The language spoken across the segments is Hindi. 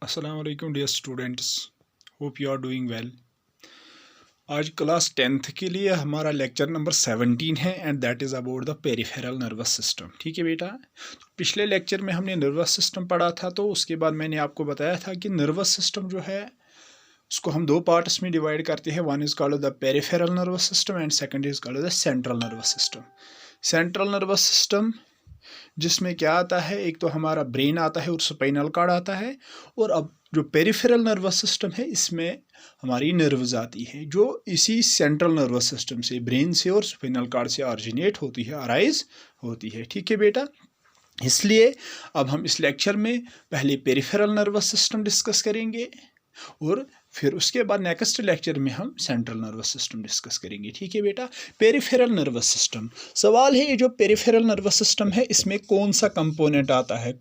अस्सलामुअलैकुम dear students, hope you are doing well. आज क्लास 10th के लिए हमारा लेक्चर नंबर 17 है and that is about the peripheral nervous system. ठीक है बेटा, तो पिछले लेक्चर में हमने नर्वस सिस्टम पढ़ा था, तो उसके बाद मैंने आपको बताया था कि नर्वस सिस्टम जो है उसको हम दो पार्ट्स में डिवाइड करते हैं। One is called the peripheral nervous system and second is called the central nervous system. Central nervous system जिसमें क्या आता है, एक तो हमारा ब्रेन आता है और स्पाइनल कार्ड आता है, और अब जो पेरिफेरल नर्वस सिस्टम है इसमें हमारी नर्व्स आती है जो इसी सेंट्रल नर्वस सिस्टम से, ब्रेन से और स्पाइनल कार्ड से ऑरिजिनेट होती है, अराइज होती है। ठीक है बेटा, इसलिए अब हम इस लेक्चर में पहले पेरिफेरल नर्वस सिस्टम डिस्कस करेंगे और फिर उसके बाद नेक्स्ट लेक्चर में हम सेंट्रल नर्वस सिस्टम डिस्कस करेंगे। ठीक है बेटा, पेरिफेरल नर्वस सिस्टम, सवाल है ये जो पेरिफेरल नर्वस सिस्टम है इसमें कौन सा कंपोनेंट आता है,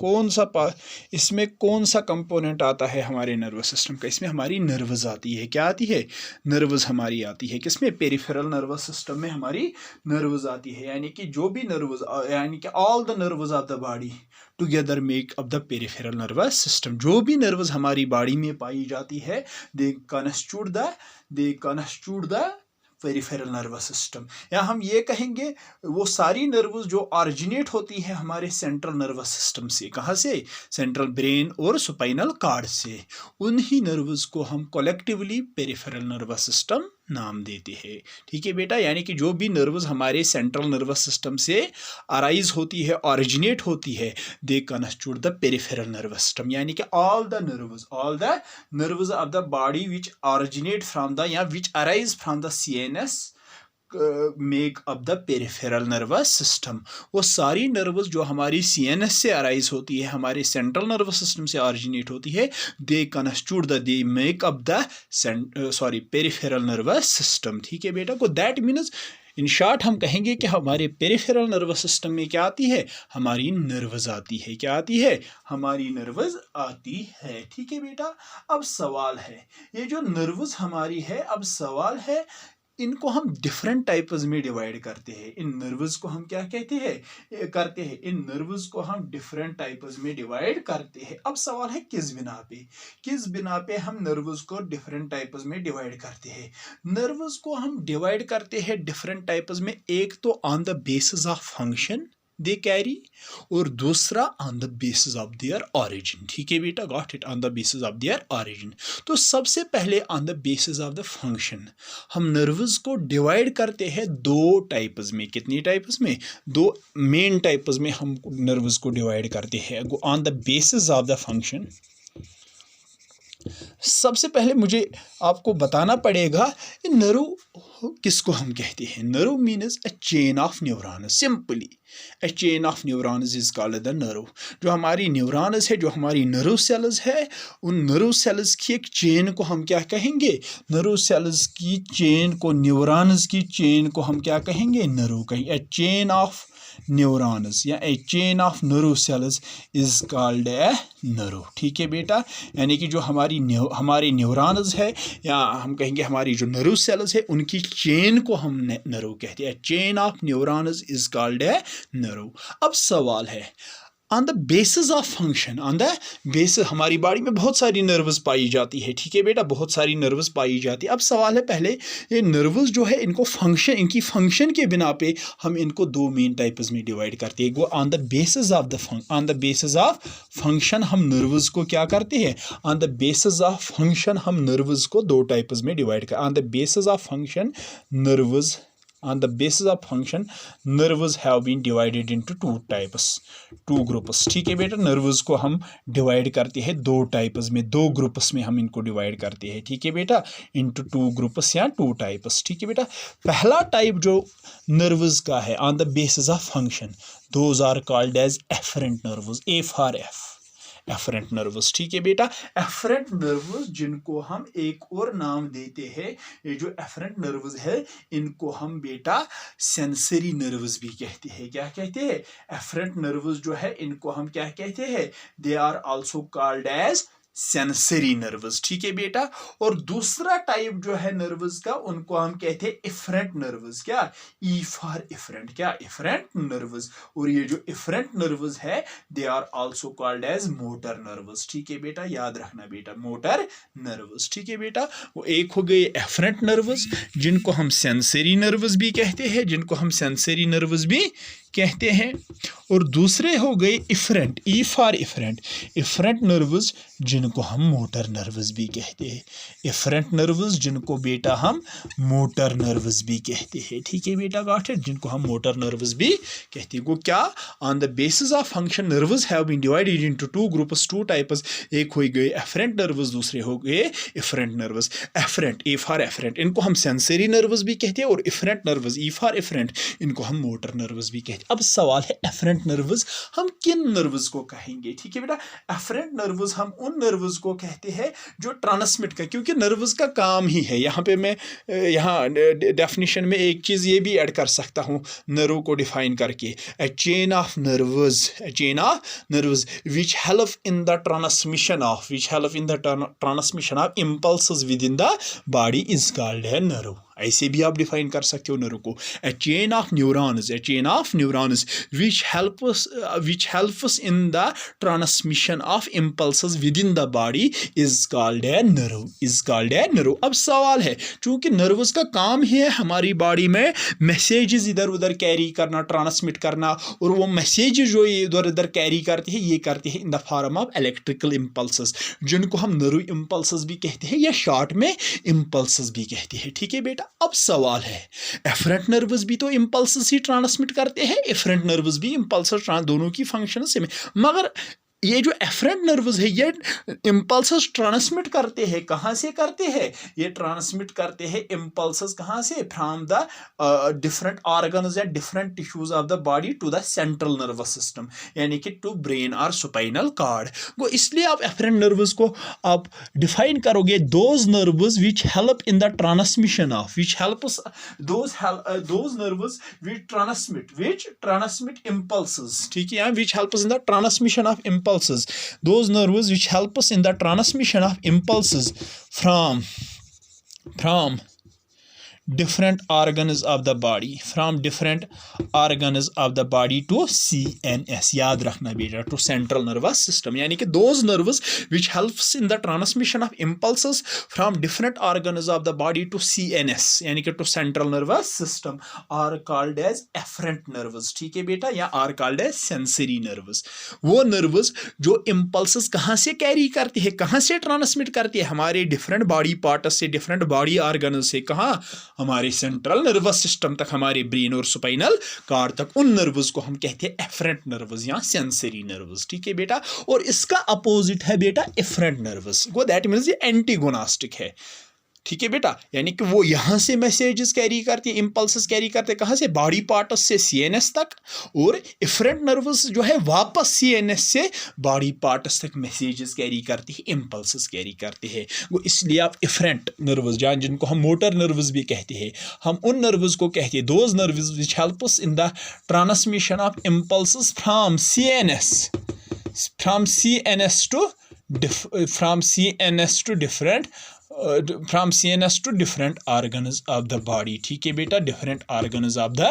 इसमें कौन सा कंपोनेंट आता है हमारे नर्वस सिस्टम का। इसमें हमारी नर्व्स आती है, क्या आती है, नर्व्स हमारी आती है। किसमें, पेरिफेरल नर्वस सिस्टम में हमारी नर्व्स आती है, यानी कि जो भी नर्व्स, यानी कि all the nerves of the body together make up the peripheral nervous system. जो भी नर्व्स हमारी बॉडी में पाई जाती है they constitute the peripheral nervous system. या हम ये कहेंगे वो सारी नर्व्स जो ऑरिजिनेट होती है हमारे सेंट्रल नर्वस सिस्टम से, कहाँ से, सेंट्रल ब्रेन और स्पाइनल कार्ड से, उन्हीं नर्व्स को हम कलेक्टिवली पेरिफेरल नर्वस सिस्टम नाम देते हैं। ठीक है बेटा, यानी कि जो भी नर्व्स हमारे सेंट्रल नर्वस सिस्टम से अराइज होती है, ऑरिजिनेट होती है, they constitute the peripheral nervous system, यानी कि all the nerves of the body which originate from the या which arise from the CNS make up the peripheral nervous system. वो सारी नर्व्स जो हमारी CNS से अराइज होती है, हमारे सेंट्रल नर्वस सिस्टम से ऑरिजिनेट होती है, they constitute the, they make up the peripheral nervous system. ठीक है बेटा को, दैट मीन्स इन शॉर्ट हम कहेंगे कि हमारे पेरिफेरल नर्वस सिस्टम में क्या आती है, हमारी नर्व्स आती है। क्या आती है, हमारी नर्व्स आती है। ठीक है बेटा, अब सवाल है ये जो नर्व्स हमारी है, अब सवाल है इनको हम डिफरेंट टाइप्स में डिवाइड करते हैं। इन नर्व्स को हम क्या कहते हैं, इन नर्व्स को हम डिफरेंट टाइप्स में डिवाइड करते हैं। अब सवाल है किस बिना पे हम नर्व्स को डिफरेंट टाइप्स में डिवाइड करते हैं। नर्व्स को हम डिवाइड करते हैं डिफरेंट टाइप्स में, एक तो on the basis of function they carry, और दूसरा on the basis of their origin. ठीक है बेटा, got it, on the basis of their origin. तो सबसे पहले on the basis of the function हम नर्व्स को डिवाइड करते हैं दो टाइप्स में। कितनी टाइप्स में, दो मेन टाइप्स में हम नर्व्स को डिवाइड करते हैं on the basis of the function. सबसे पहले मुझे आपको बताना पड़ेगा नर्व किसको हम कहते हैं। Nerve means a chain of neurons, simply a chain of neurons is called the nerve. जो हमारी न्यूरॉन्स है, जो हमारी नर्व सेल्स है, उन नर्व सेल्स की एक चेन को हम क्या कहेंगे, नर्व सेल्स की चेन को, न्यूरॉन्स की चेन को हम क्या कहेंगे, नर्व कहेंगे। अ चेन ऑफ न्यूरॉन्स या a chain of nerve cells is called a nerve. ठीक है बेटा, यानी कि जो हमारे न्यूरॉन्स है, या हम कहेंगे हमारी जो नर्व सेल्स है, उनकी चेन को हम नर्व कहते हैं। Chain of neurons is called a nerve. अब सवाल है on the basis of function, on the basis, हमारी बॉडी में बहुत सारी नर्व्स पाई जाती है। ठीक है बेटा, बहुत सारी नर्व्स पाई जाती है। अब सवाल है पहले ये नर्व्स जो है इनको फंक्शन, इनकी फंक्शन के बिना पे हम इनको दो मेन टाइप्स में डिवाइड करते हैं। On the basis of function हम नर्व्स को क्या करते हैं, on the basis of function हम नर्व्स को दो टाइप्स में डिवाइड करते हैं। On the basis of function nerves, on the basis of function nerves have been divided into two groups। ठीक है बेटा, नर्व्स को हम डिवाइड करते हैं दो टाइप्स में, दो ग्रुप्स में हम इनको डिवाइड करते हैं। ठीक है बेटा, इनटू टू ग्रुप्स या टू टाइप्स। ठीक है बेटा, पहला टाइप जो नर्व्स का है on the basis of function, those are called as afferent nerves, A for F, afferent nerves. ठीक है बेटा, एफरेंट नर्व्स जिनको हम एक और नाम देते हैं, ये जो एफरेंट नर्व्स है इनको हम बेटा सेंसरी नर्व्स भी कहते हैं। क्या कहते हैं, एफरेंट नर्व्स जो है इनको हम क्या कहते हैं, they are also called as sensory nerves, ठीक है बेटा। और दूसरा टाइप जो है नर्व्स का, उनको हम कहते हैं इफरेंट नर्व्स। क्या? ई फॉर इफरेंट, क्या? Efferent nerves. और ये जो इफरेंट नर्व्स है they are also called as motor nerves, ठीक है बेटा, याद रखना बेटा, मोटर नर्व्स, ठीक है बेटा। वो एक हो गए एफरेंट नर्व्स जिनको हम सेंसरी नर्व्स भी कहते हैं, जिनको हम सेंसरी नर्व्स भी कहते हैं। और दूसरे हो गए efferent, E for efferent, efferent nerves जिनको हम मोटर नर्व्स भी कहते हैं। इफरेंट नर्व्स जिनको बेटा हम मोटर नर्व्स भी कहते हैं, ठीक है बेटा, गॉट इट, जिनको हम मोटर नर्व्स भी कहते हैं। वो क्या? On the basis of function nerves have been divided into two groups, two types. एक हो गए एफरेंट नर्व्स, दूसरे हो गए efferent nerves. Afferent, A for afferent, इनको हम सेंसरी नर्व्स भी कहते हैं। और efferent nerves, E for efferent, इनको हम मोटर नर्व्स भी कहते हैं। अब सवाल है एफरेंट नर्व्स हम किन नर्व्स को कहेंगे, ठीक है बेटा। एफरेंट नर्व्स हम उन नर्व्स को कहते हैं जो ट्रांसमिट का, क्योंकि नर्व्स का काम ही है। यहाँ पे मैं डेफिनेशन में एक चीज़ ये भी ऐड कर सकता हूँ नर्व को डिफाइन करके, a chain of nerves, a chain of nerves which help in the transmission of, which help in the transmission of impulses within the body is called a nerve. ऐसे भी आप डिफाइन कर सकते हो नर्व को, a chain of neurons, a chain of neurons which helps in the transmission of impulses within the body is called a nerve, is called a nerve. अब सवाल है, चूंकि नर्व्स का काम ही है हमारी बॉडी में मैसेजेस इधर उधर कैरी करना, ट्रांसमिट करना, और वो मैसेजेस जो इधर उधर कैरी करते हैं, ये करते हैं in the form of electrical impulses, जिनको हम नर्व इम्पल्सेस भी कहते हैं या शॉर्ट में इम्पल्सेस भी कहते हैं, ठीक है बेटा। अब सवाल है, एफरेंट नर्व्स भी तो इम्पल्सेस ही ट्रांसमिट करते हैं, एफरेंट नर्व्स भी इम्पल्सेस, दोनों की फंक्शन सेम है, मगर ये जो एफरेंट नर्व्स है ये इम्पल्सेस ट्रांसमिट करते हैं, कहाँ से करते हैं? ये ट्रांसमिट करते हैं इम्पल्सेस कहाँ से? From the different organs and different tissues of the body to the central nervous system, यानी कि टू ब्रेन और स्पाइनल कॉर्ड को। इसलिए आप एफरेंट नर्व्स को आप डिफाइन करोगे, those nerves which help in the transmission of, which helps those nerves which transmit impulses, ठीक है, which helps in the transmission of impulses, those nerves which help us in the transmission of impulses from different organs of the body, from different organs of the body to CNS, याद रखना बेटा, to central nervous system, यानी कि those nerves which helps in the transmission of impulses from different organs of the body to CNS, यानी कि to central nervous system, are called as efferent nerves, ठीक है बेटा, या are called as sensory nerves। वो nerves जो impulses कहाँ से कैरी करती है, कहाँ से ट्रांसमिट करती है? हमारे डिफरेंट बॉडी पार्ट्स से, डिफरेंट बॉडी ऑर्गन से, कहाँ? हमारे सेंट्रल नर्वस सिस्टम तक, हमारे ब्रेन और स्पाइनल कॉर्ड तक। उन नर्व्स को हम कहते हैं एफरेंट नर्व्स या सेंसरी नर्व्स, ठीक है बेटा। और इसका अपोजिट है बेटा इफरेंट नर्व्स, वो दैट मींस ये एंटीगोनास्टिक है, ठीक है बेटा, यानी कि वो यहाँ से मैसेजेस कैरी करती है, इम्पल्सेस कैरी करते हैं, कहाँ से? बॉडी पार्ट्स से सीएनएस तक। और इफरेंट नर्व्स जो है वापस सीएनएस से बॉडी पार्ट्स तक मैसेजेस कैरी करती है, इम्पल्सेस कैरी करते हैं। वो इसलिए आप इफरेंट नर्व्स जान, जिनको हम मोटर नर्व्स भी कहते हैं, हम उन नर्व्स को कहते हैं those nerves which helps in the transmission of impulses from CNS from CNS to different organs of the body, ठीक है बेटा, different organs of the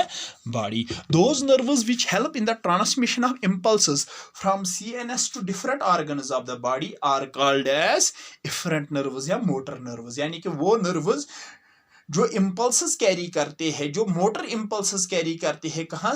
body, those nerves which help in the transmission of impulses from CNS to different organs of the body are called as efferent nerves या motor nerves, यानी कि वो nerves जो इम्पल्सेस कैरी करते हैं, जो मोटर इम्पल्सेस कैरी करते हैं, कहाँ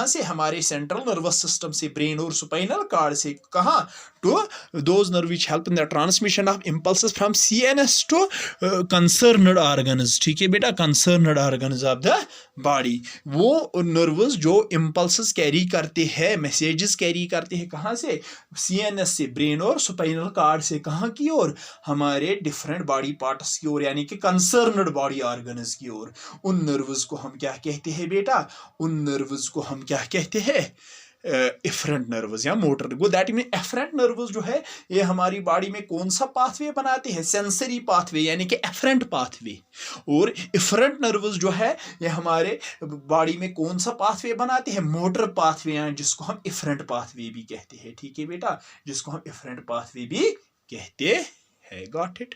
से? हमारे सेंट्रल नर्वस सिस्टम से, ब्रेन और स्पाइनल कॉर्ड से, कहाँ? To those nerve which help in the transmission of impulses from CNS to concerned organs, ठीक है बेटा, concerned organs of the body. वो नर्व्स जो इम्पल्सेस कैरी करते हैं, मैसेजेस कैरी करते हैं, कहाँ से? सीएनएस से, ब्रेन और स्पाइनल कॉर्ड से, कहाँ की ओर? हमारे डिफरेंट बॉडी पार्ट्स की ओर, यानी कि कंसर्नड बॉडी ऑर्गन्स की ओर। उन नर्व्स को हम क्या कहते हैं बेटा? उन नर्व्स को हम क्या कहते हैं? इफरेंट नर्व्स या मोटर। वो दैट मीन एफरेंट नर्व्स जो है ये हमारी बॉडी में कौन सा पाथवे बनाते हैं? सेंसरी पाथवे, यानी कि एफरेंट पाथवे। और इफरेंट नर्व्स जो है ये हमारे बॉडी में कौन सा पाथवे बनाते हैं? मोटर पाथवे, जिसको हम इफरेंट पाथवे भी कहते हैं, ठीक है बेटा, जिसको हम इफरेंट पाथवे भी कहते हैं। Got it.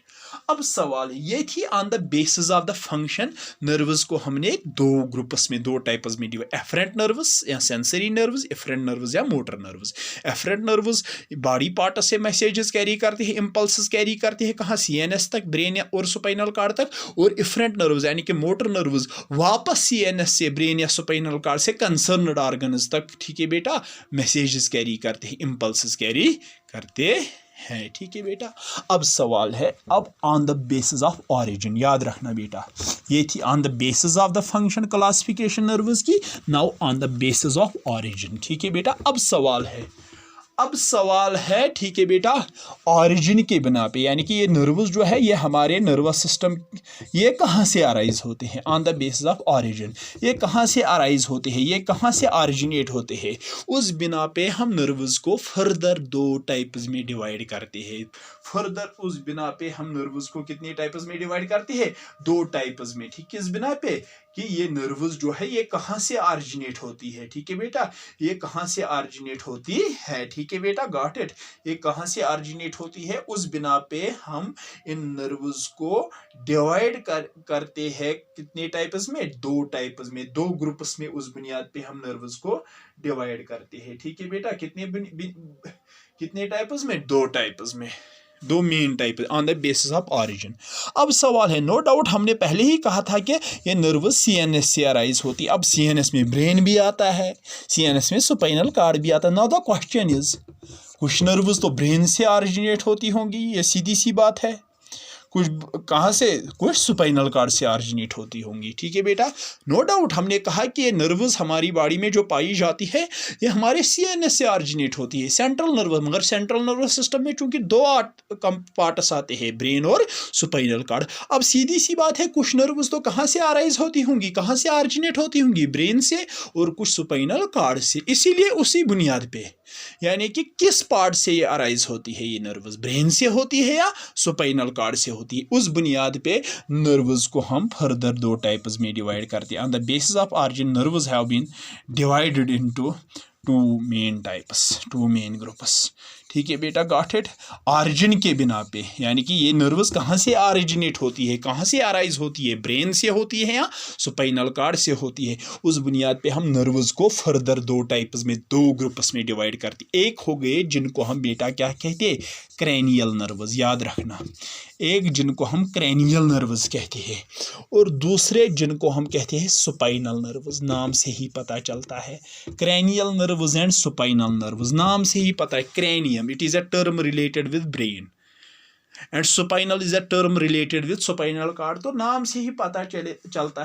अब सवाल है, ये थी on the basis of the function. Nerves को हमने दो ग्रुप्स में, दो टाइप्स में डिवाइड, एफरेंट नर्व्स या सेंसरी नर्व्स, एफरेंट नर्व्स या motor nerves. Efferent nerves body part से मैसेजेस कैरी करते हैं, इंपल्सेस कैरी करते हैं, कहाँ, सीएनएस तक, ब्रेन और स्पाइनल कार्ड तक। और एफरेंट नर्व्स यानी कि मोटर नर्व्स वापस सीएनएस से, ब्रेन या स्पाइनल कार्ड से कंसर्न्ड ऑर्गन्स तक, ठीक है बेटा, मैसेजेस कैरी करते हैं, इंपल्सेस कैरी करते है। ठीक है बेटा। अब सवाल है, अब on the basis of origin, याद रखना बेटा, ये थी on the basis of the function classification nerves की। Now on the basis of origin. ठीक है बेटा। अब सवाल है ठीक है बेटा, ऑरिजिन के बिना पे, यानी कि ये नर्व्स जो है ये हमारे नर्वस सिस्टम, ये कहाँ से अराइज होते हैं, on the basis of origin, ये कहाँ से अराइज होते हैं, ये कहाँ से ऑरिजिनेट होते हैं, उस बिना पे हम नर्व्स को फर्दर दो टाइप्स में डिवाइड करते हैं। फर्दर उस बिना पे हम नर्व्स को कितने टाइप्स में डिवाइड करते हैं, दो टाइप्स में। ठीक, किस बिना पे, कि ये नर्व्स जो है ये कहाँ से ऑरिजिनेट होती है। ठीक है बेटा, ये कहाँ से ऑरिजिनेट होती है। ठीक है बेटा, गॉट इट। ये कहाँ से ऑरिजिनेट होती है, उस बिना पे हम इन नर्व्स को डिवाइड करते हैं कितने टाइप्स में, दो टाइप्स में, दो ग्रुप्स में। उस बुनियाद पे हम नर्व्स को डिवाइड करते हैं। ठीक है बेटा, कितने टाइप्स में, दो टाइप्स में, दो main type on the basis of origin. अब सवाल है, नो डाउट हमने पहले ही कहा था कि ये नर्वस सीएनएस से अराइज होती है। अब सीएनएस में ब्रेन भी आता है, सीएनएस में स्पाइनल कार्ड भी आता है। नाउ द क्वेश्चन इज, कुछ नर्व्स तो ब्रेन से ऑरिजिनेट होती होंगी, ये सीधी सी बात है, कुछ कहाँ से, कुछ स्पाइनल कार्ड से ऑरिजिनेट होती होंगी। ठीक है बेटा, नो डाउट हमने कहा कि ये नर्व्स हमारी बॉडी में जो पाई जाती है ये हमारे सीएनएस से ऑरिजिनेट होती है, सेंट्रल नर्वस। मगर सेंट्रल नर्वस सिस्टम में चूंकि दो पार्ट्स आते हैं, ब्रेन और स्पाइनल कार्ड। अब सीधी सी बात है, कुछ नर्व्स तो कहाँ से अराइज होती होंगी, कहाँ से ऑरिजिनेट होती होंगी, ब्रेन से, और कुछ स्पाइनल कार्ड से। इसीलिए उसी बुनियाद पे, यानी कि किस पार्ट से ये अराइज होती है, ये नर्व्स ब्रेन से होती है या स्पाइनल कार्ड से होती है, उस बुनियाद पे नर्व्स को हम फर्दर दो टाइप्स में डिवाइड करते हैं। On the basis of origin nerves have been divided into two main types, two main groups. ठीक है बेटा, गॉट इट। ऑरिजिन के बिना पे, यानी कि ये नर्व्स कहाँ से ऑरिजिनेट होती है, कहाँ से अराइज होती है, ब्रेन से होती है या स्पाइनल कार्ड से होती है, उस बुनियाद पे हम नर्व्स को फर्दर दो टाइप्स में, दो ग्रुप्स में डिवाइड करते हैं। एक हो गए जिनको हम बेटा क्या कहते हैं, क्रैनियल नर्व्स, याद रखना, एक जिनको हम क्रैनियल नर्व्स कहते हैं, और दूसरे जिनको हम कहते हैं स्पाइनल नर्व्स। नाम से ही पता चलता है, cranial nerves and spinal nerves, नाम से ही पता है। Cranium, it is a term related with brain and spinal is a term related with spinal cord। तो नाम से ही पता चलता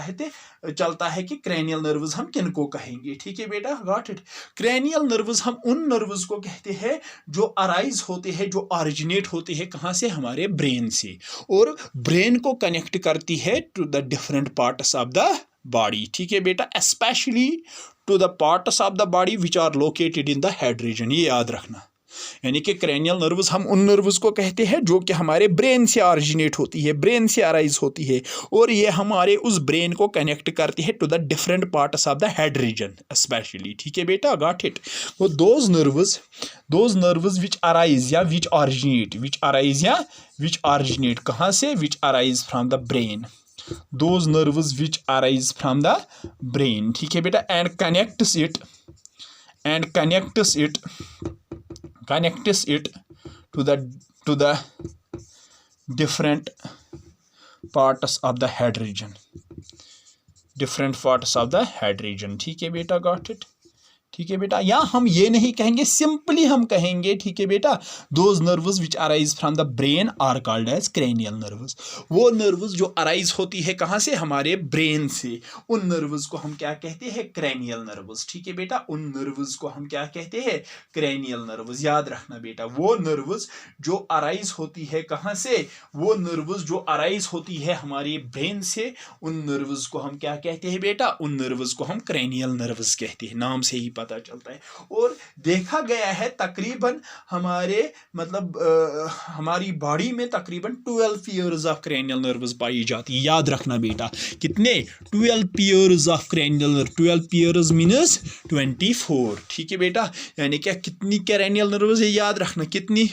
है कि क्रैनियल नर्व्स हम किनको कहेंगे। ठीक है बेटा, गॉट इट। क्रैनियल नर्व्स हम उन नर्व्स को कहते हैं जो अराइज होते हैं, जो ऑरिजिनेट होते हैं कहाँ से, हमारे ब्रेन से, और ब्रेन को कनेक्ट करती है to the different parts of the body. ठीक है बेटा, specially to the parts of the body which are located in the head region, ये याद रखना। यानी कि क्रैनियल नर्व्स हम उन नर्व्स को कहते हैं जो कि हमारे ब्रेन से ऑरिजिनेट होती है, ब्रेन से अराइज होती है, और ये हमारे उस ब्रेन को कनेक्ट करती है to the different parts of the head region specially. ठीक है बेटा, गॉट इट। वो दोज नर्व्स विच अराइज या विच ऑरिजिनेट कहाँ से, which arise from the brain, those nerves which arise from the brain. ठीक है बेटा, and connects it to the different parts of the head region, ठीक है बेटा, गॉट इट। ठीक है बेटा, या हम ये नहीं कहेंगे, सिंपली हम कहेंगे, ठीक है बेटा, those nerves which arise from the brain are called as cranial nerves. वो नर्व्स जो अराइज होती है कहाँ से, हमारे ब्रेन से, उन नर्व्स को हम क्या कहते हैं, क्रैनियल नर्व्स। ठीक है बेटा, उन नर्व्स को हम क्या कहते हैं, क्रैनियल नर्व्स। याद रखना बेटा, वो नर्व्स जो अराइज होती है कहाँ से, वो नर्व्स जो अराइज होती है हमारे ब्रेन से, उन नर्व्स को हम क्या कहते हैं बेटा, उन नर्व्स को हम क्रैनियल नर्व्स कहते हैं। नाम से ही पता पता चलता है। और देखा गया है तकरीबन हमारे मतलब हमारी बॉडी में तकरीबन 12 पेयर्स ऑफ क्रैनियल नर्व्स पाई जाती है। याद रखना बेटा, कितने? 12 pairs of cranial nerve. 12 pairs means 24। ठीक है बेटा, यानी क्या कितनी क्रैनियल नर्व्स है, याद रखना कितनी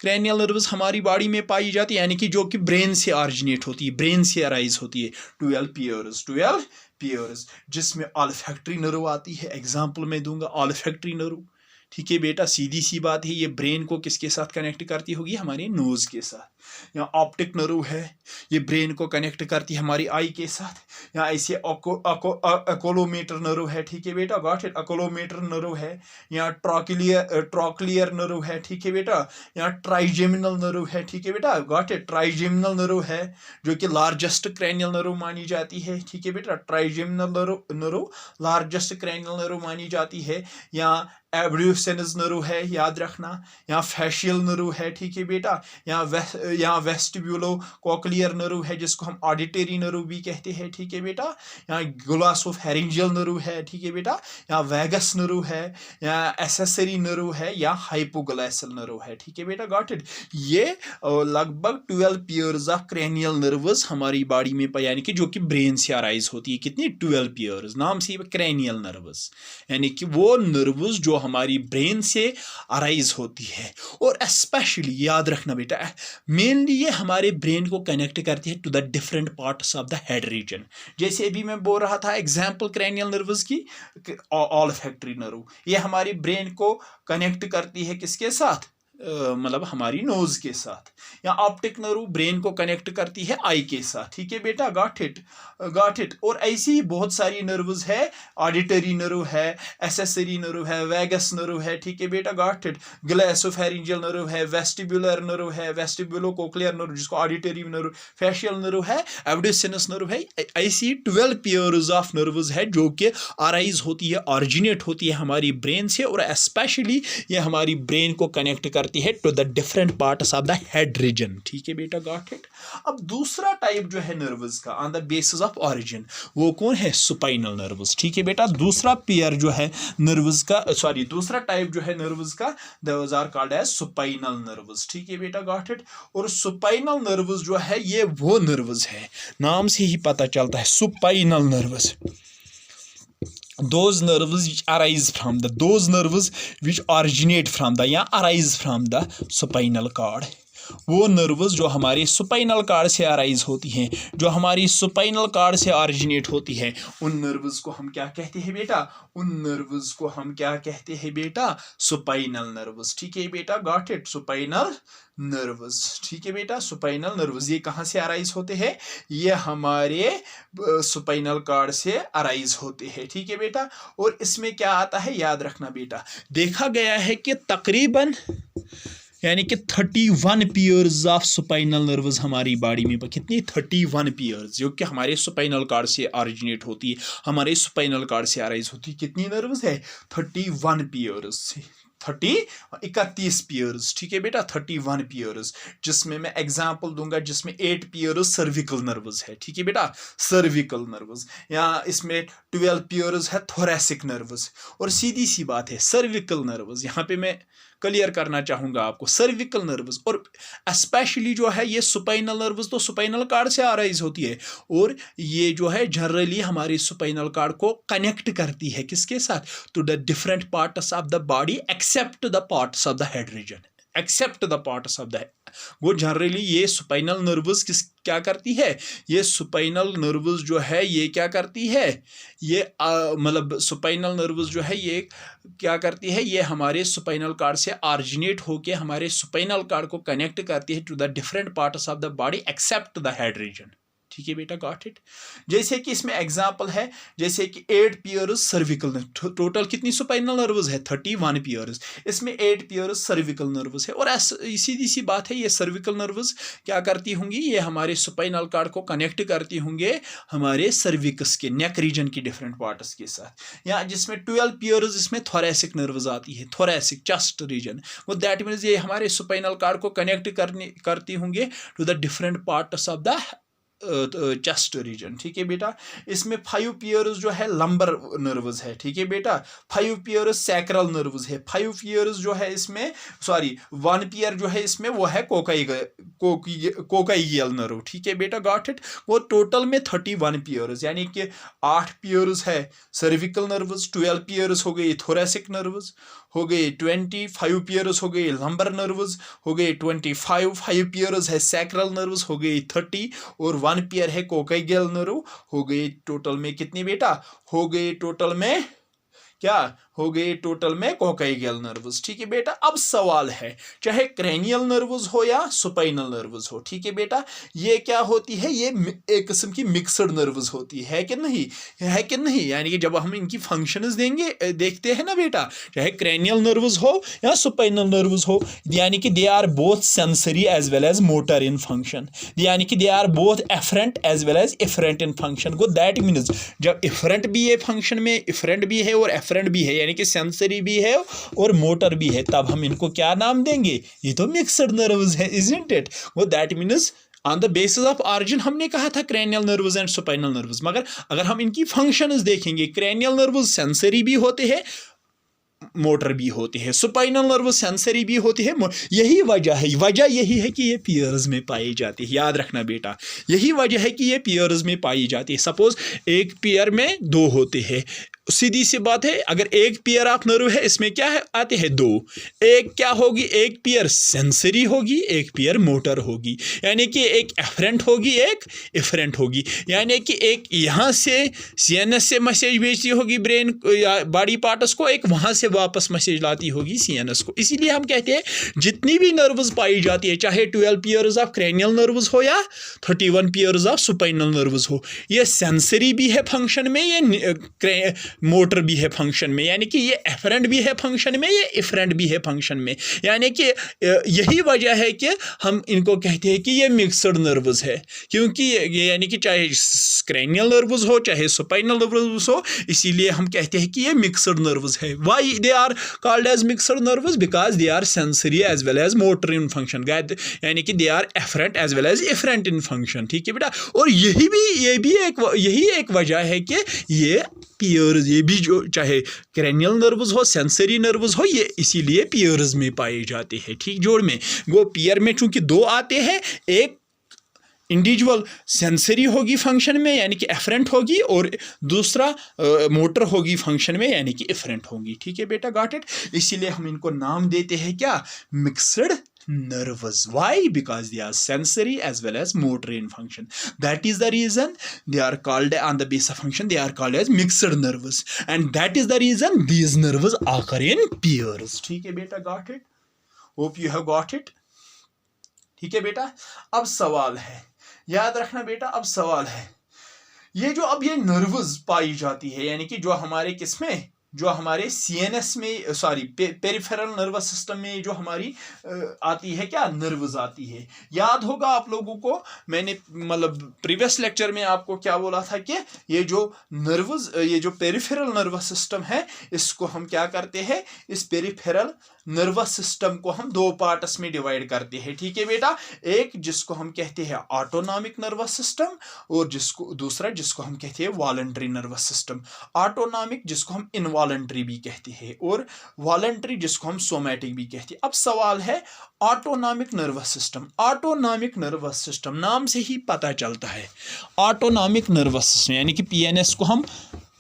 क्रैनियल नर्व्स हमारी बॉडी में पाई जाती है, यानी कि जो कि ब्रेन से ऑरिजिनेट होती है, ब्रेन से अराइज होती है। 12 पेयर्स, 12 पेयर्स, जिसमें ऑल्फैक्टरी नर्व आती है। एग्जाम्पल मैं दूंगा, ऑल्फैक्टरी नर्व। ठीक है बेटा, सीधी सी बात है, ये ब्रेन को किसके साथ कनेक्ट करती होगी? हमारे नोज के साथ। यहाँ ऑप्टिक नर्व है, ये ब्रेन को कनेक्ट करती है हमारी आई के साथ। यहाँ ऐसे अकोलोमीटर नर्व है। ठीक है बेटा, गॉट इट, अकोलोमीटर नर्व है। यहाँ ट्रॉक्लियर नर्व है। ठीक है बेटा, यहाँ ट्राइजेमिनल नर्व है। ठीक है बेटा, गॉट इट, ट्राइजेमिनल नर्व है जो कि लार्जेस्ट क्रैनियल नर्व मानी जाती है। ठीक है बेटा, trigeminal nerve largest cranial nerve मानी जाती है। यहाँ एब्ड्यूसेनस नर्व है, याद रखना। यहाँ फैशियल नर्व है। ठीक है बेटा, यहाँ वेस्टिब्यूलो कोक्लियर नर्व है जिसको हम ऑडिटरी नर्व भी कहते हैं। ठीक है बेटा, यहाँ ग्लोसोफैरिंजियल नर्व है। ठीक है बेटा, यहाँ वैगस नर्व है, यहाँ एसेसरी नर्व है, या हाइपोग्लाइसल नर्व है। ठीक है बेटा, गॉट इट। ये लगभग 12 पेयर्स ऑफ क्रैनियल नर्व्स हमारी बॉडी में पाई, यानी कि जो कि ब्रेन से अराइज होती है। कितनी? 12 पेयर्स, नाम से क्रैनियल नर्व्स, यानी कि वो नर्व्स जो हमारी ब्रेन से अराइज होती है। और स्पेशली याद रखना बेटा, मेनली ये हमारे ब्रेन को कनेक्ट करती है to the different parts of the head region. जैसे अभी मैं बोल रहा था एग्जांपल क्रैनियल नर्व्स की, ऑल्फैक्टरी नर्व, ये हमारी ब्रेन को कनेक्ट करती है किसके साथ? मतलब हमारी नोज के साथ। या ऑप्टिक नर्व ब्रेन को कनेक्ट करती है आई के साथ। ठीक है बेटा, गॉट इट, गॉट इट। और ऐसी ही बहुत सारी नर्व्स है, ऑडिटरी नर्व है, एसेसरी नर्व है, वैगस नर्व है। ठीक है बेटा, गॉट इट। ग्लोसोफैरिंजियल नर्व है, वेस्टिबुलर नर्व है, वेस्टिबुलो कोक्लियर नर्व जिसको ऑडिटरी नर्व, फैशियल नर्व है, एब्ड्यूसेनस नर्व है। ऐसी 12 पेयर्स ऑफ नर्व्स है जो कि अराइज होती है, ऑरिजिनेट होती है हमारी ब्रेन से, और स्पेशली ये हमारी ब्रेन को कनेक्ट करती है to the different parts of the head region. ठीक है बेटा, गॉट इट। अब दूसरा टाइप जो है नर्व्स का on the basis of origin, वो कौन है? सुपाइनल नर्व्स। ठीक है बेटा, दूसरा पेयर जो है नर्व्स का, दूसरा टाइप जो है नर्व्स का, those are called as spinal nerves. ठीक है बेटा, गॉट इट। और सुपाइनल नर्व्स जो है ये वो नर्व्स है, नाम से ही पता चलता है, सुपाइनल nerves. those nerves which arise from the those nerves which originate from the या arise from the spinal cord, वो नर्व्स जो हमारे स्पाइनल कार्ड से अराइज होती हैं, जो हमारी स्पाइनल कार्ड से ऑरिजिनेट होती है, उन नर्व्स को हम क्या कहते हैं बेटा? उन नर्व्स को हम क्या कहते हैं बेटा? Spinal nerves. ठीक है बेटा, गॉट इट, स्पाइनल नर्व्स। ठीक है बेटा, स्पाइनल नर्व्स ये कहाँ से अराइज होते हैं? ये हमारे स्पाइनल कार्ड से अराइज होते हैं। ठीक है बेटा, और इसमें क्या आता है याद रखना बेटा, देखा गया है कि तकरीबन यानी कि 31 पेयर्स ऑफ स्पाइनल नर्व्स हमारी बॉडी में, कितनी? 31 पेयर्स जो कि हमारे स्पाइनल कार्ड से ऑरिजिनेट होती है, हमारे स्पाइनल कार्ड से अराइज होती है। कितनी नर्व्स है? 31 पेयर्स, 31 पेयर्स। ठीक है बेटा, 31 पेयर्स, जिसमें मैं एग्जांपल दूंगा, जिसमें 8 पेयर्स सर्विकल नर्व्स है। ठीक है बेटा, सर्विकल नर्व्स। यहाँ इसमें 12 पेयर्स है थोरैसिक नर्व्स। और सीधी सी बात है, सर्विकल नर्व्स यहाँ पे मैं क्लियर करना चाहूंगा आपको, सर्विकल नर्व्स और स्पेशली जो है ये सुपाइनल नर्व्स तो सुपाइनल कार्ड से अराइज होती है, और ये जो है जनरली हमारी सुपाइनल कार्ड को कनेक्ट करती है किसके साथ? To the different parts of the body except the parts of the head region, except the parts of the, वो जनरली ये सुपाइनल नर्व्स क्या करती है? ये सुपाइनल नर्व्स जो है ये क्या करती है? ये मतलब सुपाइनल नर्व्स जो है ये क्या करती है? ये हमारे सुपाइनल कार्ड से ऑरिजिनेट होके हमारे सुपाइनल कार्ड को कनेक्ट करती है to the different parts of the body except the head region. ठीक है बेटा, गॉट इट। जैसे कि इसमें एग्जांपल है, जैसे कि 8 पेयर्स सर्विकल, टोटल कितनी सुपाइनल नर्व्स है? 31 पेयर्स, इसमें 8 पेयर्स सर्विकल नर्व्स है। और सीधी सी बात है, ये सर्विकल नर्व्स क्या करती होंगी? ये हमारे सुपाइनल कार्ड को कनेक्ट करती होंगे हमारे सर्विकस के नेक रीजन की डिफरेंट पार्ट्स के साथ। यहाँ जिसमें 12 पेयर्स, इसमें थोरैसिक नर्व्स आती है, थोरैसिक चेस्ट रीजन, वो दैट मीन्स ये हमारे सुपाइनल कार्ड को कनेक्ट करती होंगे to the different parts of the chest region, ठीक है बेटा। इसमें 5 पेयर्स जो है लंबर नर्व्स है, ठीक है बेटा। 5 पेयर्स सैक्रल नर्व्स है। 5 पेयर्स जो है इसमें, सॉरी 1 पेयर जो है इसमें वो है कोकाइगियल नर्व, ठीक है बेटा, गॉट इट। वो टोटल में 31 पेयर्स, यानी कि 8 पेयर्स है सर्विकल नर्व्स, 12 पेयर्स हो गए थोरेसिक नर्व्स, हो गए 25 पेयर्स हो गए लंबर नर्व्स, हो गए 5 पेयर्स है सैक्रल नर्व्स, हो गए 30, और 1 पेयर है कोकाइगियल नर्व, हो गए टोटल में कितने बेटा, हो गए टोटल में क्या, हो गए टोटल में कोकाइगियल नर्व्स, ठीक है बेटा। अब सवाल है, चाहे क्रेनियल नर्व्स हो या सुपाइनल नर्व्स हो, ठीक है बेटा, ये क्या होती है, ये एक किस्म की मिक्सड नर्व्स होती है कि नहीं, है कि नहीं। यानी कि जब हम इनकी फंक्शंस देंगे देखते हैं ना बेटा, चाहे क्रेनियल नर्व्स हो या सुपाइनल नर्व्स हो, यानी कि they are both sensory as well as motor in function, यानी कि they are both afferent as well as efferent in function. Go that means जब इफरेंट भी है फंक्शन में, इफरेंट भी है और एफरेंट भी है, यानी कि सेंसरी भी है और मोटर भी है, तब हम इनको क्या नाम देंगे, ये तो मिक्सड नर्व्स है, इजंट इट। वो that means on the basis of origin हमने कहा था क्रेनियल नर्व्स एंड सुपाइनल नर्व्स, मगर अगर हम इनकी फंक्शंस देखेंगे, क्रेनियल नर्व्स सेंसरी भी होते हैं मोटर भी होती है, सुपाइनल नर्व सेंसरी भी होती है। यही वजह यही है कि ये पेयर्स में पाई जाती है, याद रखना बेटा, यही वजह है कि ये पेयर्स में पाई जाती है। सपोज एक पेयर में 2 होते हैं, सीधी सी बात है, अगर एक पेयर ऑफ नर्व है इसमें क्या है, आते हैं 2, एक क्या होगी, एक पेयर सेंसरी होगी, एक पेयर मोटर होगी, यानी कि एक एफरेंट होगी, एक इफरेंट होगी, यानी कि एक यहाँ से सीएनएस से मैसेज भेजती होगी ब्रेन या बॉडी पार्ट्स को, एक वहाँ से वापस मैसेज लाती होगी सीएनएस को। इसीलिए हम कहते हैं जितनी भी नर्व्स पाई जाती है, चाहे 12 पेयर्स ऑफ क्रेनियल नर्व्स हो या 31 पेयर्स ऑफ सुपाइनल नर्व्स हो, ये सेंसरी भी है फंक्शन में, ये मोटर भी है फंक्शन में, यानी कि ये एफरेंट भी है फंक्शन में, ये इफरेंट भी है फंक्शन में, यानी कि यही वजह है कि हम इनको कहते हैं कि ये मिक्सड नर्व्स है, क्योंकि ये यानी कि चाहे क्रेनियल नर्व्स हो चाहे सुपाइनल नर्व्स हो, इसीलिए हम कहते हैं कि ये मिक्सड नर्व्स है। Why they are called as mixed nerves, because they are sensory as well as motor in function, यानी कि they are afferent as well as efferent in function, ठीक है बेटा। और यही एक वजह है कि ये पेयर्स, ये भी जो चाहे क्रेनियल नर्व्स हो सेंसरी नर्व्स हो, ये इसीलिए पेयर्स में पाए जाते हैं, ठीक, जोड़ में। वो पेयर में चूंकि 2 आते हैं, एक इंडिविजुअल सेंसरी होगी फंक्शन में यानी कि एफरेंट होगी, और दूसरा मोटर होगी फंक्शन में यानी कि इफरेंट होगी, ठीक है बेटा, गॉट इट। इसीलिए हम इनको नाम देते हैं क्या, mixed nervous. Why? Because they are sensory as well as motor in function. That is the reason they are called, on the base of function, they are called as mixed nervous, and that is the reason these nerves occur in pairs. ठीक है बेटा, got it? Hope you have got it. ठीक है बेटा। अब सवाल है, याद रखना बेटा, अब सवाल है, ये जो अब ये नर्व्स पाई जाती है, यानी कि जो हमारे किसमें, जो हमारे सीएनएस में, सॉरी पेरिफेरल नर्वस सिस्टम में जो हमारी आती है क्या, नर्व्स आती है। याद होगा आप लोगों को, मैंने मतलब प्रीवियस लेक्चर में आपको क्या बोला था कि ये जो नर्व्स, ये जो पेरिफेरल नर्वस सिस्टम है, इसको हम क्या करते हैं, इस पेरिफेरल नर्वस सिस्टम को हम 2 पार्ट्स में डिवाइड करते हैं, ठीक है बेटा। एक जिसको हम कहते हैं ऑटोनॉमिक नर्वस सिस्टम, और दूसरा जिसको हम कहते हैं वॉलंटरी नर्वस सिस्टम। ऑटोनॉमिक जिसको हम इनवॉलंटरी भी कहते हैं, और वॉलंटरी जिसको हम सोमैटिक भी कहते हैं। अब सवाल है autonomic nervous system. Autonomic nervous system नाम से ही पता चलता है, ऑटोनॉमिक नर्वस सिस्टम यानी कि पीएनएस को हम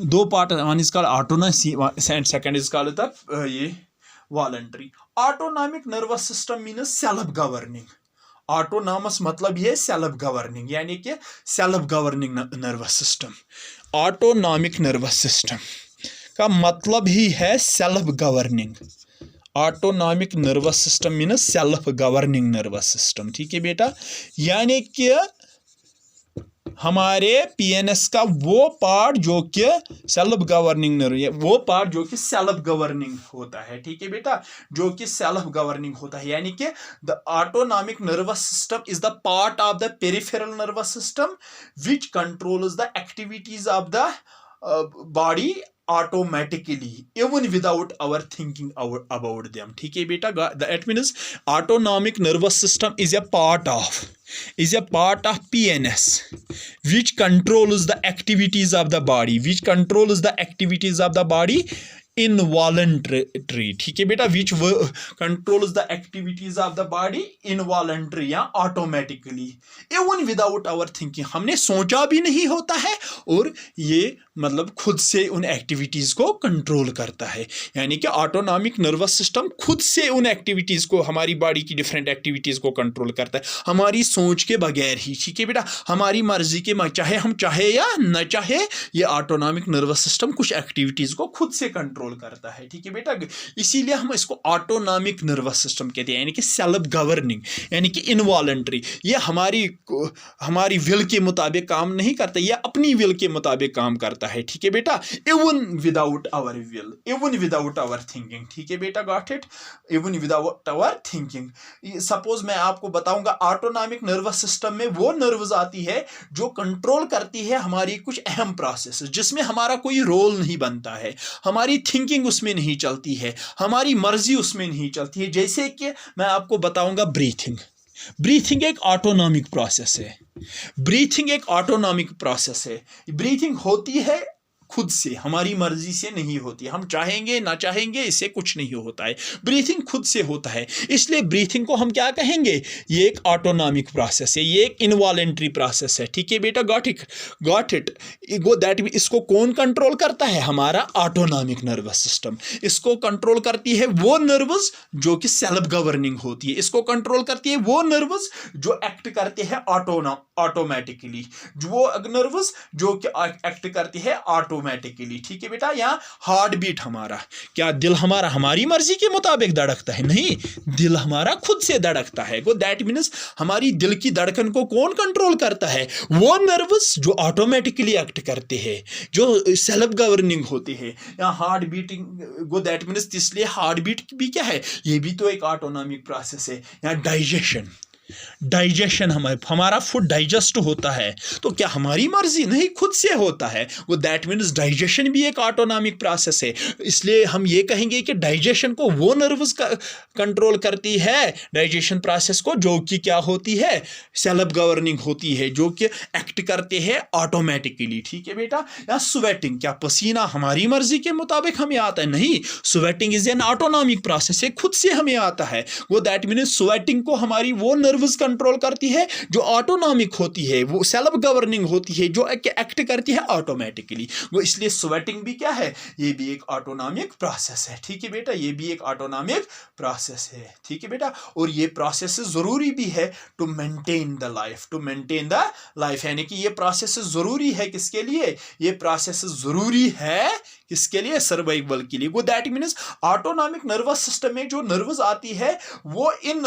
2 part, one is called autonomous and second is called ये voluntary. Autonomic nervous system means self governing. Autonomous मतलब ये सेल्फ गवर्निंग, यानी कि self governing nervous system. Autonomic nervous system का मतलब ही है self governing. Autonomic nervous system means self governing nervous system, ठीक है बेटा। यानी कि हमारे पीएनएस का वो पार्ट जो कि सेल्फ गवर्निंग नर्व, वो पार्ट जो कि सेल्फ गवर्निंग होता है, ठीक है बेटा, जो कि सेल्फ गवर्निंग होता है। यानी कि the autonomic nervous system is the part of the peripheral nervous system which controls the activities of the body automatically even without our thinking about them, ठीक है बेटा। that means autonomic nervous system is a part of is a part of PNS which controls the activities of the body, involuntary. ठीक है बेटा, which controls the activities of the body involuntary या automatically, even without our thinking. हमने सोचा भी नहीं होता है और ये मतलब खुद से उन एक्टिविटीज को कंट्रोल करता है। यानी कि ऑटोनॉमिक नर्वस सिस्टम खुद से उन एक्टिविटीज को, हमारी बॉडी की डिफरेंट एक्टिविटीज को कंट्रोल करता है हमारी सोच के बगैर ही। ठीक है बेटा, हमारी मर्जी के, चाहे हम चाहे या न चाहे, ये ऑटोनॉमिक नर्वस सिस्टम कुछ एक्टिविटीज को खुद से कंट्रोल करता है। ठीक है बेटा, इसीलिए हम इसको ऑटोनॉमिक नर्वस सिस्टम कहते हैं, यानी कि सेल्फ गवर्निंग, यानी कि इनवॉलंटरी। ये हमारी विल के मुताबिक काम नहीं करता, ये अपनी विल के मुताबिक काम करता है। ठीक है बेटा, even without our will, even without our thinking. ठीक है बेटा, got it, even without our thinking. Suppose मैं आपको बताऊंगा, ऑटोनॉमिक नर्वस सिस्टम में वो नर्व्स आती है जो कंट्रोल करती है हमारी कुछ अहम प्रोसेस, जिसमें हमारा कोई रोल नहीं बनता है, हमारी थिंकिंग उसमें नहीं चलती है, हमारी मर्जी उसमें नहीं चलती है। जैसे कि मैं आपको बताऊंगा ब्रीथिंग एक ऑटोनॉमिक प्रोसेस है। ब्रीथिंग होती है खुद से, हमारी मर्जी से नहीं होती, हम चाहेंगे ना चाहेंगे इससे कुछ नहीं होता है, ब्रीथिंग खुद से होता है। इसलिए ब्रीथिंग को हम क्या कहेंगे, ये एक ऑटोनॉमिक प्रोसेस है, ये एक इनवॉलेंट्री प्रोसेस है। ठीक है बेटा, गॉट इट। इसको कौन कंट्रोल करता है, हमारा ऑटोनॉमिक नर्वस सिस्टम। इसको कंट्रोल करती है वो नर्व्स जो कि सेल्फ गवर्निंग होती है, इसको कंट्रोल करती है वो नर्व्स जो एक्ट करते हैं ऑटोमेटिकली, वो नर्व्स जो कि एक्ट करती है ऑटोमेटिकली। ठीक है बेटा, यहाँ हार्ट बीट हमारा, क्या दिल हमारा हमारी मर्जी के मुताबिक धड़कता है, नहीं, दिल हमारा खुद से धड़कता है। दैट मीन्स हमारी दिल की धड़कन को कौन कंट्रोल करता है, वो नर्व्स जो ऑटोमेटिकली एक्ट करते हैं, जो सेल्फ गवर्निंग होते हैं। यहाँ हार्ट बीटिंग दैट मीन्स, इसलिए हार्ट बीट भी क्या है, ये भी तो एक ऑटोनॉमिक प्रोसेस है। यहाँ डाइजेशन हमारा फूड डाइजेस्ट होता है, तो क्या हमारी मर्जी, नहीं, खुद से होता है। वो दैट मीन्स डाइजेशन भी एक ऑटोनॉमिक प्रोसेस है। इसलिए हम ये कहेंगे कि डाइजेशन को वो नर्व्स कंट्रोल करती है, डाइजेशन प्रोसेस को, जो कि क्या होती है, सेल्फ गवर्निंग होती है, जो कि एक्ट करते हैं ऑटोमेटिकली। ठीक है बेटा, या स्वेटिंग, क्या पसीना हमारी मर्जी के मुताबिक हमें आता है, नहीं, sweating is an autonomic process है, खुद से हमें आता है। वो दैट मीन्स स्वेटिंग को हमारी वो नर्व्स कंट्रोल करती है जो ऑटोनॉमिक होती है, वो सेल्फ गवर्निंग होती है, जो एक्ट करती है ऑटोमेटिकली। वो इसलिए स्वेटिंग भी क्या है, ये भी एक ऑटोनॉमिक प्रोसेस है। ठीक है बेटा, ये भी एक ऑटोनॉमिक प्रोसेस है। ठीक है बेटा, और ये प्रोसेस जरूरी भी है टू मेंटेन द लाइफ, यानी कि ये प्रोसेस जरूरी है किसके लिए, ये प्रोसेस जरूरी है किसके लिए, सर्वाइवल के लिए। वो that means autonomic nervous system में जो नर्व्स आती है वो इन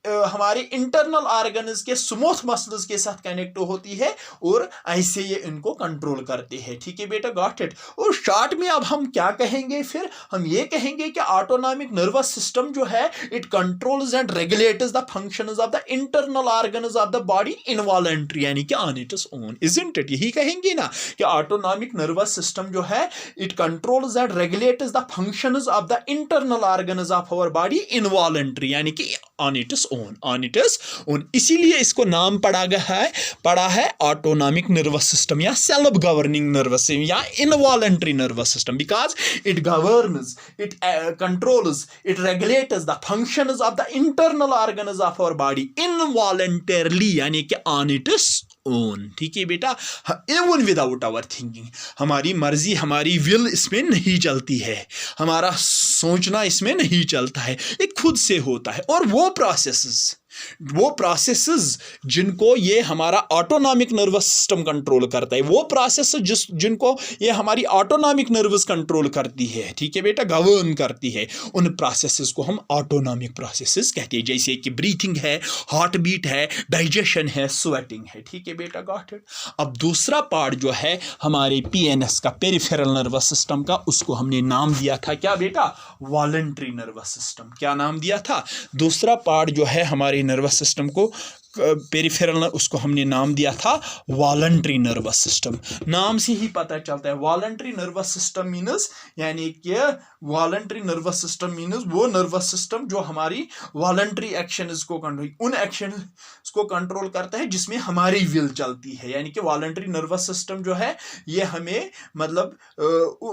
हमारे इंटरनल ऑर्गन्स के स्मूथ मसल्स के साथ कनेक्ट होती है और ऐसे ये इनको कंट्रोल करते हैं। ठीक है बेटा, गॉट इट। और शॉर्ट में अब हम क्या कहेंगे, फिर हम ये कहेंगे कि ऑटोनॉमिक नर्वस सिस्टम जो है, it controls and regulates the functions of the internal organs of the body involuntary, यानी कि on its own, isn't it. यही कहेंगे ना कि ऑटोनॉमिक नर्वस सिस्टम जो है, it controls and regulates the functions of the internal organs of our body involuntary, यानी कि on its own। इसीलिए इसको नाम पड़ा है ऑटोनॉमिक नर्वस सिस्टम या सेल्फ गवर्निंग नर्वस सिस्टम या involuntary nervous system, because it governs, it controls, it regulates the functions of the internal organs of our body involuntarily, यानी कि ऑन इट्स ओन। ठीक है बेटा, इवन विदाउट आवर थिंकिंग, हमारी मर्जी, हमारी विल इसमें नहीं चलती है, हमारा सोचना इसमें नहीं चलता है, ये खुद से होता है। और वो प्रोसेसेस जिनको ये हमारा ऑटोनॉमिक नर्वस सिस्टम कंट्रोल करता है, वो प्रोसेस जिनको ये हमारी ऑटोनॉमिक नर्वस कंट्रोल करती है, ठीक है बेटा, गवर्न करती है, उन प्रोसेसेस को हम ऑटोनॉमिक प्रोसेसेस कहते हैं। जैसे कि ब्रीथिंग है, हार्ट बीट है, डाइजेशन है, स्वेटिंग है। ठीक है बेटा, गॉट इट। अब दूसरा पार्ट जो है हमारे PNS का, पेरिफेरल नर्वस सिस्टम का, उसको हमने नाम दिया था क्या बेटा, वॉलंटरी नर्वस सिस्टम। क्या नाम दिया था? दूसरा पार्ट जो है हमारे नर्वस सिस्टम को पेरिफेरल, उसको हमने नाम दिया था वॉलंटरी नर्वस सिस्टम। नाम से ही पता चलता है वॉलंटरी नर्वस सिस्टम मीन्स, यानी कि वॉलंटरी नर्वस सिस्टम मीन्स वो नर्वस सिस्टम जो हमारी वॉलंटरी एक्शंस को कंट्रोल, उन एक्शंस को कंट्रोल करता है जिसमें हमारी विल चलती है। यानी कि वॉलंटरी नर्वस सिस्टम जो है ये हमें मतलब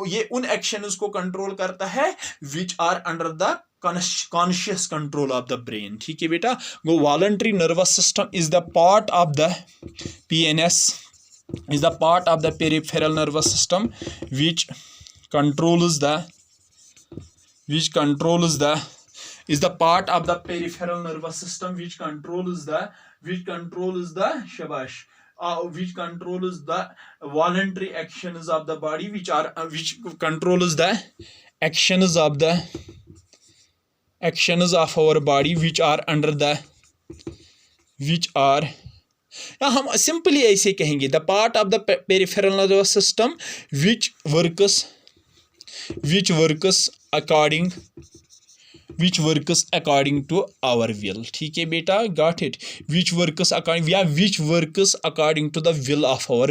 ये उन एक्शंस को कंट्रोल करता है which are under the conscious control of the brain। ठीक है बेटा, वो voluntary nervous system is the part of the PNS, is the part of the peripheral nervous system which controls the is the part of the peripheral nervous system which controls the shabash which controls the voluntary actions of the body which controls the actions of our body which are under the या हम सिंपली ऐसे कहेंगे the part of the peripheral nervous system which works according to our will। ठीक है बेटा, got it, which works according to the will of our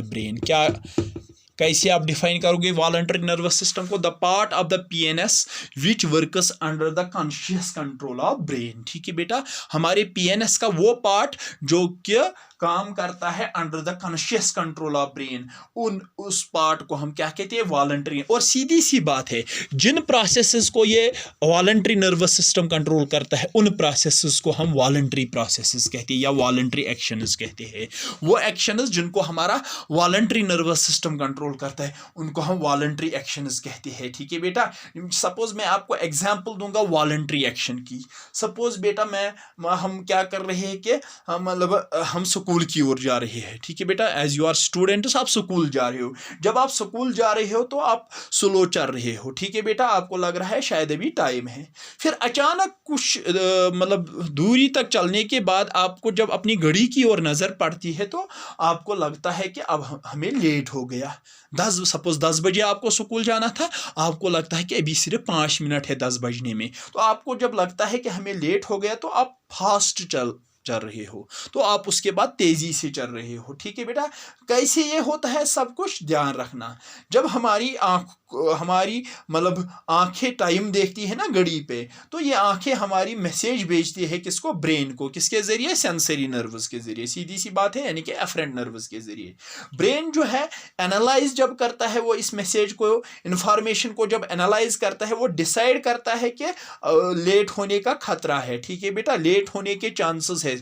brain, क्या कैसे आप डिफाइन करोगे वॉलंटरी नर्वस सिस्टम को? The part of the PNS which works under the conscious control of brain. ठीक है बेटा, हमारे पीएनएस का वो पार्ट जो कि काम करता है under the conscious control of brain, उस पार्ट को हम क्या कहते हैं? वॉलंटरी। और सीधी सी बात है, जिन प्रोसेसेस को ये वॉलंटरी नर्वस सिस्टम कंट्रोल करता है उन प्रोसेसेस को हम वॉलंटरी प्रोसेसेस कहते हैं या वॉलंटरी एक्शंस कहते हैं। वो एक्शंस जिनको हमारा वॉलंटरी नर्वस सिस्टम कंट्रोल करता है उनको हम वॉलंटरी एक्शंस कहते हैं। ठीक है बेटा, सपोज मैं आपको एग्जांपल दूंगा वॉलंटरी एक्शन की। सपोज बेटा हम क्या कर रहे हैं कि हम स्कूल की ओर जा रहे हैं। ठीक है बेटा, एज यू आर स्टूडेंट्स, आप स्कूल जा रहे हो। जब आप स्कूल जा रहे हो तो आप स्लो चल रहे हो। ठीक है बेटा, आपको लग रहा है शायद अभी टाइम है। फिर अचानक कुछ दूरी तक चलने के बाद आपको जब अपनी घड़ी की ओर नजर पड़ती है तो आपको लगता है कि अब हमें लेट हो गया। 10 बजे आपको स्कूल जाना था, आपको लगता है कि अभी सिर्फ 5 मिनट है 10 बजने में। तो आपको जब लगता है कि हमें लेट हो गया तो आप फास्ट चल रहे हो, तो आप उसके बाद तेजी से चल रहे हो। ठीक है बेटा, कैसे ये होता है सब कुछ ध्यान रखना। जब हमारी आंखें टाइम देखती है ना घड़ी पे, तो ये आंखें हमारी मैसेज भेजती है किसको? ब्रेन को। किसके जरिए? सेंसरी नर्व्स के जरिए। सीधी सी बात है, यानी कि एफरेंट नर्व्स के जरिए। ब्रेन जो है एनालाइज जब करता है, वो इस मैसेज को, इंफॉर्मेशन को जब एनालाइज करता है, वो डिसाइड करता है कि लेट होने का खतरा है। ठीक है बेटा, लेट होने के चांसेस है,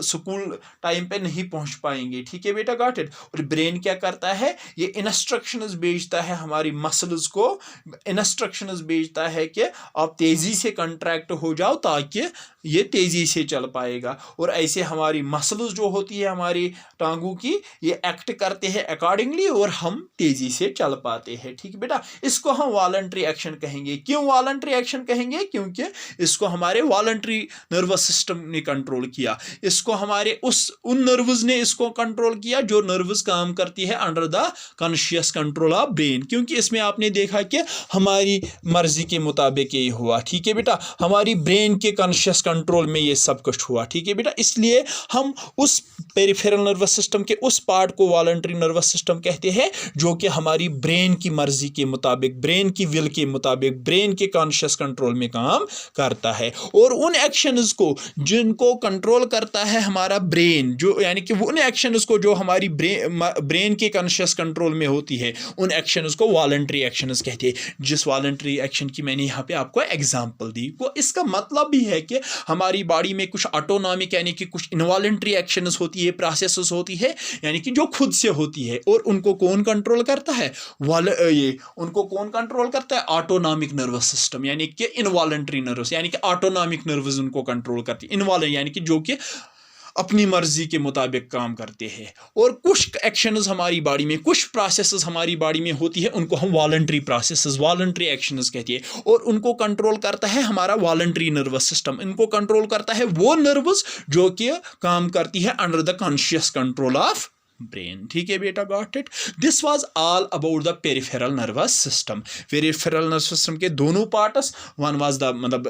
स्कूल टाइम पे नहीं पहुंच पाएंगे। ठीक है बेटा, गॉट इट। और ब्रेन क्या करता है? ये इंस्ट्रक्शंस भेजता है हमारी मसल्स को, इंस्ट्रक्शंस भेजता है कि आप तेजी से कंट्रैक्ट हो जाओ ताकि ये तेजी से चल पाएगा। और ऐसे हमारी मसल्स जो होती है हमारी टांगों की, ये एक्ट करते हैं अकॉर्डिंगली और हम तेजी से चल पाते हैं। ठीक है बेटा, इसको हम वॉलंटरी एक्शन कहेंगे। क्यों वॉलंटरी एक्शन कहेंगे? क्योंकि इसको हमारे वॉलंटरी नर्वस सिस्टम ने कंट्रोल किया। इसको हमारे उन नर्व्स ने इसको कंट्रोल किया जो नर्व्स काम करती है under the conscious control of brain. क्योंकि इसमें आपने देखा कि हमारी मर्जी के मुताबिक ये हुआ। ठीक है बेटा, हमारी ब्रेन के कॉन्शियस कंट्रोल में ये सब कुछ हुआ। ठीक है बेटा, इसलिए हम उस पेरिफेरल नर्वस सिस्टम के उस पार्ट को वॉलंटरी नर्वस सिस्टम कहते हैं जो कि हमारी ब्रेन की मर्जी के मुताबिक, ब्रेन की विल के मुताबिक, ब्रेन के कॉन्शियस कंट्रोल में काम करता है। और उन एक्शंस को जिनको कंट्रोल करता है हमारा ब्रेन, जो यानी कि उन एक्शंस को जो हमारी ब्रेन के कॉन्शियस कंट्रोल में होती है, उन एक्शंस को वॉलंटरी एक्शंस कहते हैं। जिस वॉलंटरी एक्शन की मैंने यहाँ पे आपको एग्जांपल दी, वो इसका मतलब भी है कि हमारी बॉडी में कुछ ऑटोनॉमिक यानी कि कुछ इनवॉलंटरी एक्शंस होती है, प्रोसेसेस होती है, यानी कि जो खुद से होती है। और उनको कौन कंट्रोल करता है? उनको कौन कंट्रोल करता है? ऑटोनॉमिक नर्वस सिस्टम, यानी कि इनवॉलंटरी नर्वस, यानी कि ऑटोनॉमिक नर्व्स उनको कंट्रोल करती है। इनवॉलंटरी यानी कि जो कि अपनी मर्जी के मुताबिक काम करते हैं। और कुछ एक्शंस हमारी बॉडी में, कुछ प्रोसेसेस हमारी बॉडी में होती है, उनको हम वॉलंटरी प्रोसेसेस, वॉलंटरी एक्शंस कहते हैं। और उनको कंट्रोल करता है हमारा वॉलंटरी नर्वस सिस्टम। इनको कंट्रोल करता है वो नर्व्स जो कि काम करती है under the conscious control of brain. ठीक है बेटा, got it. This was all about the peripheral nervous system. Peripheral nervous system के दोनों पार्ट्स, वन वाज द मतलब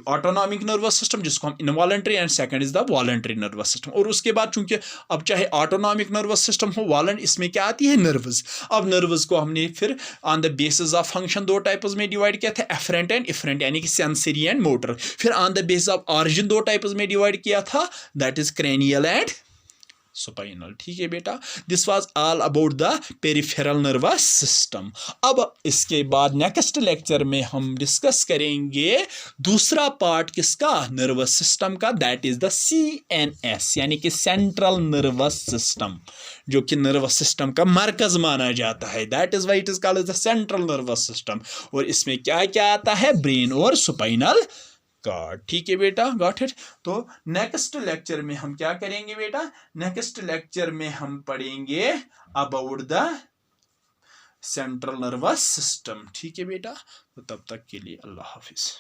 ऑटोनॉमिक नर्वस सिस्टम जिसको हम involuntary, and second is the voluntary nervous system. और उसके बाद चूंकि अब चाहे ऑटोनॉमिक नर्वस सिस्टम हो, वॉलंट, इसमें क्या आती है, नर्व्स। अब नर्व्स को हमने फिर on the basis of function दो टाइप्स में डिवाइड किया था, एफरेंट एंड इफरेंट, यानी कि सेंसरी एंड मोटर। फिर on the basis of origin दो टाइप्स में डिवाइड किया था, दैट इज क्रेनियल एंड सुपाइनल। ठीक है बेटा, this was all about the peripheral nervous system. अब इसके बाद नेक्स्ट लेक्चर में हम डिस्कस करेंगे दूसरा पार्ट किसका, नर्वस सिस्टम का, दैट इज द CNS, यानी कि सेंट्रल नर्वस सिस्टम, जो कि नर्वस सिस्टम का मरकज माना जाता है। That is why it is called the central nervous system. और इसमें क्या क्या आता है, ब्रेन और सुपाइनल कॉर्ड। ठीक है बेटा, गॉट इट। तो नेक्स्ट लेक्चर में हम क्या करेंगे बेटा, नेक्स्ट लेक्चर में हम पढ़ेंगे about the central nervous system. ठीक है बेटा, तो तब तक के लिए अल्लाह हाफिज।